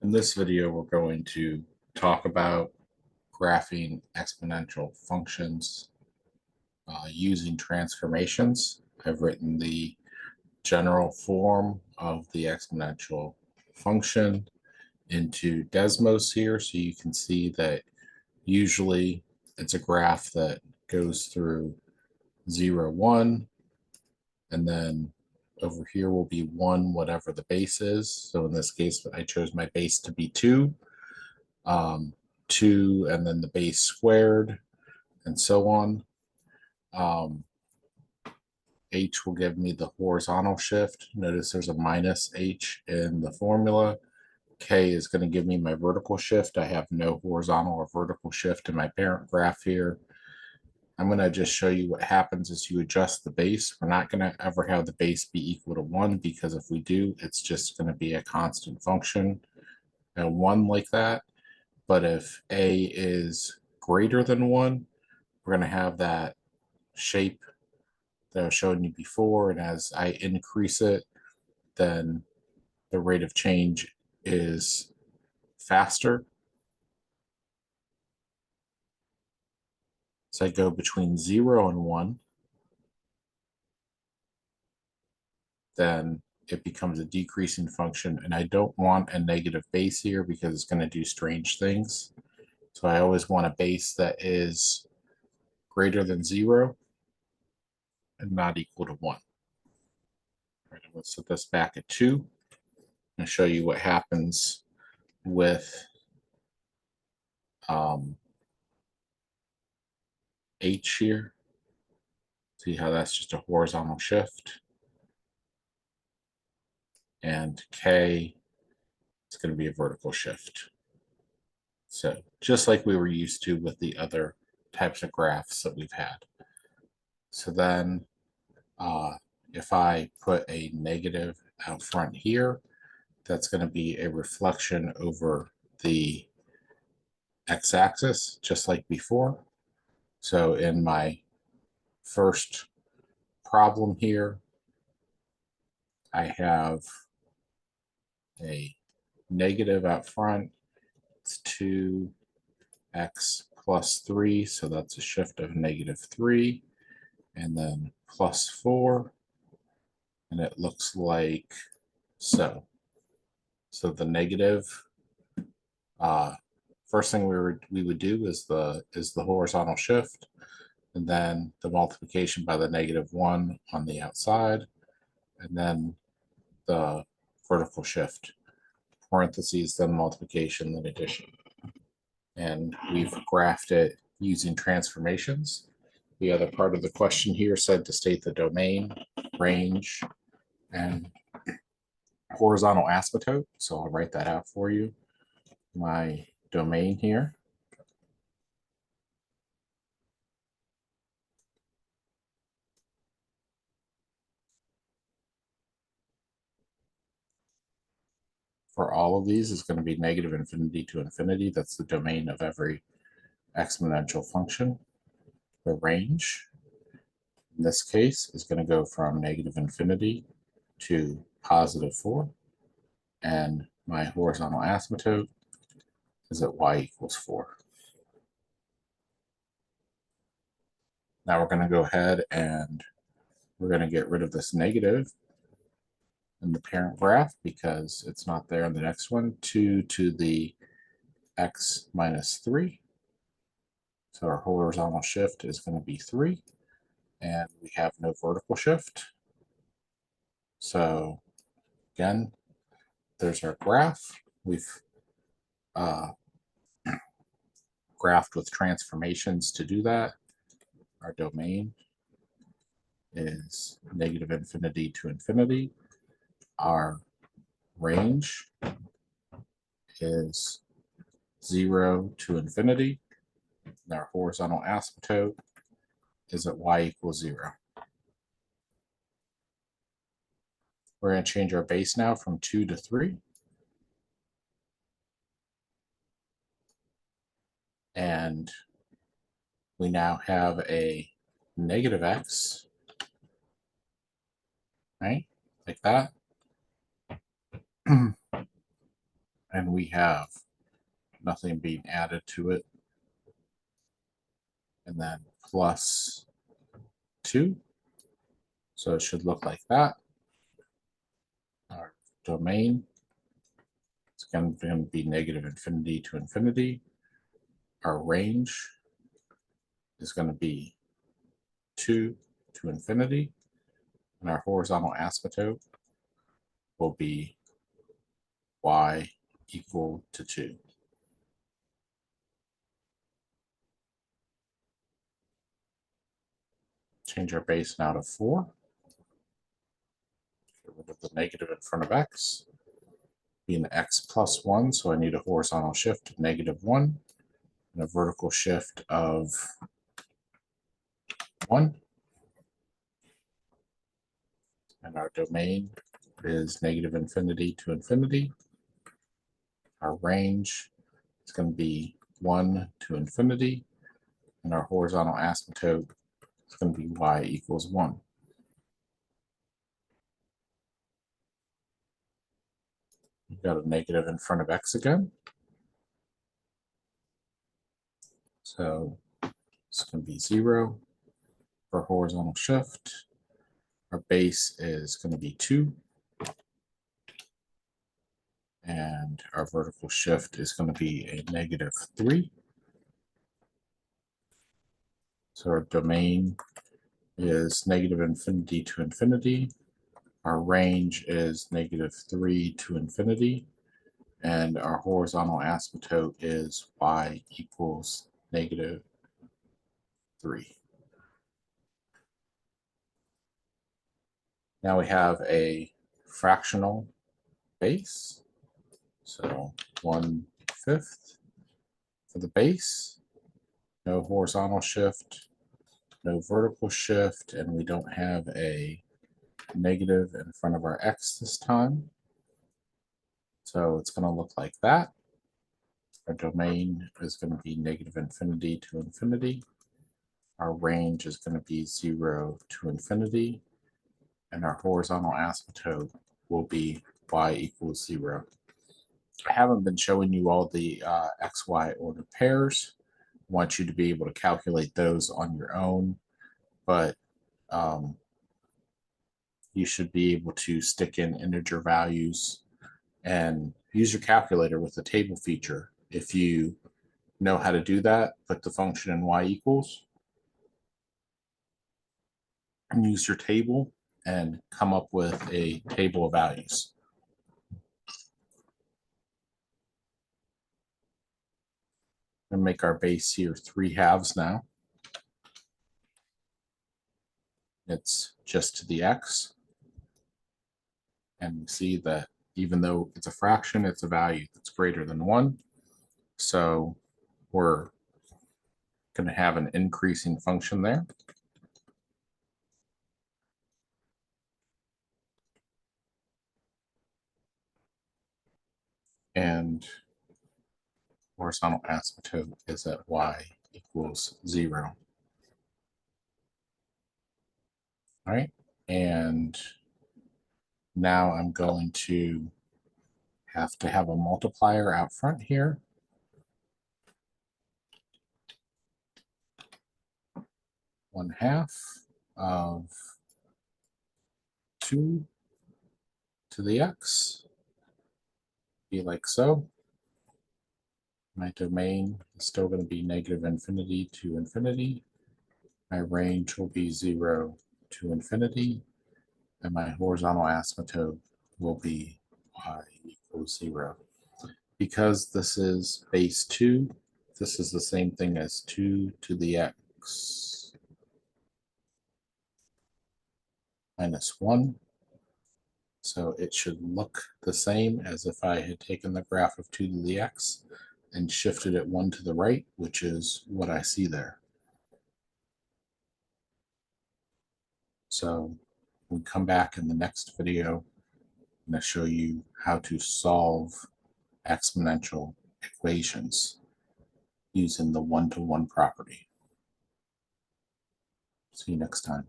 In this video, we're going to talk about graphing exponential functions using transformations. I've written the general form of the exponential function into Desmos here, so you can see that usually it's a graph that goes through 0, 1, and then over here will be 1, whatever the base is. So in this case, I chose my base to be 2, 2, and then the base squared, and so on. H will give me the horizontal shift. Notice there's a minus H in the formula. K is going to give me my vertical shift. I have no horizontal or vertical shift in my parent graph here. I'm going to just show you what happens as you adjust the base. We're not going to ever have the base be equal to 1, because if we do, it's just going to be a constant function, and 1 like that. But if A is greater than 1, we're going to have that shape that I was showing you before, and as I increase it, then the rate of change is faster. So I go between 0 and 1, then it becomes a decreasing function, and I don't want a negative base here because it's going to do strange things. So I always want a base that is greater than 0 and not equal to 1. All right, I'm going to set this back at 2 and show you what happens with H here. See how that's just a horizontal shift. And K is going to be a vertical shift. So just like we were used to with the other types of graphs that we've had. So then if I put a negative out front here, that's going to be a reflection over the x-axis, just like before. So in my first problem here, I have a negative out front. It's 2x plus 3, so that's a shift of -3, and then plus 4, and it looks like so. So the negative, first thing we would do is the horizontal shift, and then the multiplication by the -1 on the outside, and then the vertical shift, parentheses, then multiplication, then addition. And we've graphed it using transformations. The other part of the question here said to state the domain, range, and horizontal asymptote. So I'll write that out for you. My domain here for all of these is going to be -infinity to infinity. That's the domain of every exponential function. The range, in this case, is going to go from -infinity to +4. And my horizontal asymptote is at y equals 4. Now we're going to go ahead and we're going to get rid of this negative in the parent graph because it's not there in the next one. 2 to the x minus 3. So our horizontal shift is going to be 3. And we have no vertical shift. So again, there's our graph. We've graphed with transformations to do that. Our domain is -infinity to infinity. Our range is 0 to infinity. And our horizontal asymptote is at y equals 0. We're going to change our base now from 2 to 3. And we now have a negative x, right? Like that. and we have nothing being added to it, and then plus 2. So it should look like that. Our domain is going to be negative infinity to infinity. Our range is going to be 2 to infinity, and our horizontal asymptote will be y equal to 2. Change our base now to 4. Get rid of the negative in front of x. Being x plus 1, so I need a horizontal shift of -1 and a vertical shift of 1. And our domain is negative infinity to infinity. Our range is going to be 1 to infinity, and our horizontal asymptote is going to be y equals 1. We've got a negative in front of x again. So it's going to be 0 for horizontal shift. Our base is going to be 2. And our vertical shift is going to be a -3. So our domain is negative infinity to infinity. Our range is -3 to infinity. And our horizontal asymptote is y equals -3. Now we have a fractional base. So 1/5 for the base. No horizontal shift, no vertical shift, and we don't have a negative in front of our x this time. So it's going to look like that. Our domain is going to be negative infinity to infinity. Our range is going to be 0 to infinity. And our horizontal asymptote will be y equals 0. I haven't been showing you all the XY order pairs. I want you to be able to calculate those on your own, but you should be able to stick in integer values and use your calculator with the table feature. If you know how to do that, put the function in y equals and use your table and come up with a table of values. And make our base here 3/2 now. It's just to the x. And we see that even though it's a fraction, it's a value that's greater than 1. So we're going to have an increasing function there. And horizontal asymptote is at y equals 0. All right, and now I'm going to have a multiplier out front here. One half of 2 to the x, be like so. My domain is still going to be negative infinity to infinity. My range will be 0 to infinity, and my horizontal asymptote will be y equals 0. Because this is base 2, this is the same thing as 2 to the x minus 1. So it should look the same as if I had taken the graph of 2 to the x and shifted it 1 to the right, which is what I see there. So we'll come back in the next video and I'll show you how to solve exponential equations using the one-to-one property. See you next time.